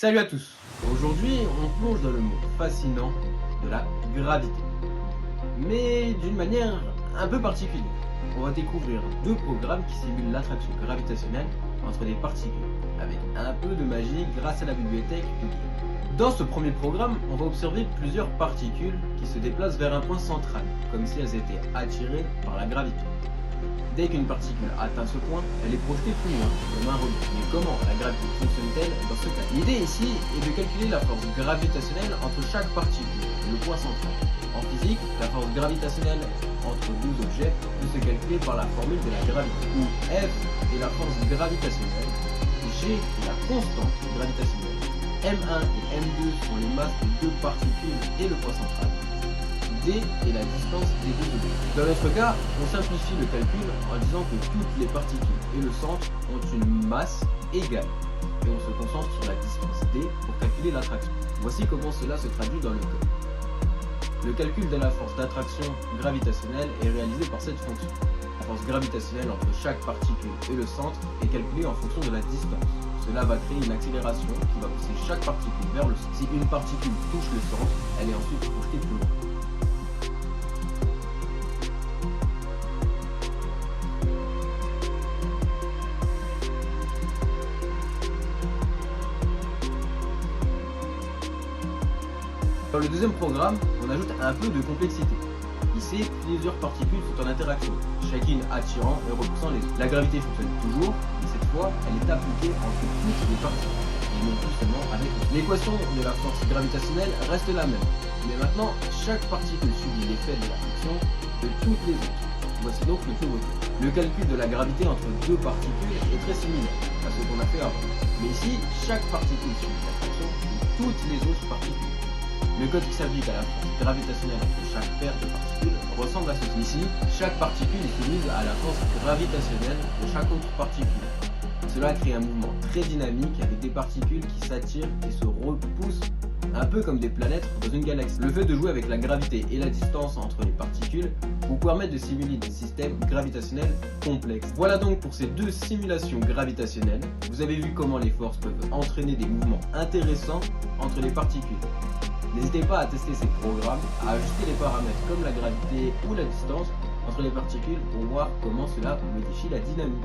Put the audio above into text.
Salut à tous. Aujourd'hui, on plonge dans le monde fascinant de la gravité, mais d'une manière un peu particulière. On va découvrir deux programmes qui simulent l'attraction gravitationnelle entre des particules, avec un peu de magie grâce à la bibliothèque de Guy. Dans ce premier programme, on va observer plusieurs particules qui se déplacent vers un point central, comme si elles étaient attirées par la gravité. Dès qu'une particule atteint ce point, elle est projetée plus loin, comme un rebond. Mais comment la gravité fonctionne-t-elle dans ce cas? L'idée ici est de calculer la force gravitationnelle entre chaque particule et le point central. En physique, la force gravitationnelle entre deux objets peut se calculer par la formule de la gravité, où F est la force gravitationnelle, G est la constante gravitationnelle, M1 et M2 sont les masses des deux particules et le point central. D est la distance des deux objets. Dans notre cas, on simplifie le calcul en disant que toutes les particules et le centre ont une masse égale. Et on se concentre sur la distance D pour calculer l'attraction. Voici comment cela se traduit dans le code. Le calcul de la force d'attraction gravitationnelle est réalisé par cette fonction. La force gravitationnelle entre chaque particule et le centre est calculée en fonction de la distance. Cela va créer une accélération qui va pousser chaque particule vers le centre. Si une particule touche le centre, elle est ensuite projetée plus loin. Dans le deuxième programme, on ajoute un peu de complexité. Ici, plusieurs particules sont en interaction, chacune attirant et repoussant les autres. La gravité fonctionne toujours, mais cette fois, elle est appliquée entre toutes les particules, et non plus seulement avec eux. L'équation de la force gravitationnelle reste la même, mais maintenant, chaque particule subit l'effet de la friction de toutes les autres. Voici donc le nouveauté. Le calcul de la gravité entre deux particules est très similaire à ce qu'on a fait avant. Mais ici, chaque particule subit la friction de toutes les autres particules. Le code qui s'applique à la force gravitationnelle entre chaque paire de particules ressemble à ceci. Ici, chaque particule est soumise à la force gravitationnelle de chaque autre particule. Cela crée un mouvement très dynamique avec des particules qui s'attirent et se repoussent un peu comme des planètes dans une galaxie. Le fait de jouer avec la gravité et la distance entre les particules vous permet de simuler des systèmes gravitationnels complexes. Voilà donc pour ces deux simulations gravitationnelles. Vous avez vu comment les forces peuvent entraîner des mouvements intéressants entre les particules. N'hésitez pas à tester ces programmes, à ajuster les paramètres comme la gravité ou la distance entre les particules pour voir comment cela modifie la dynamique.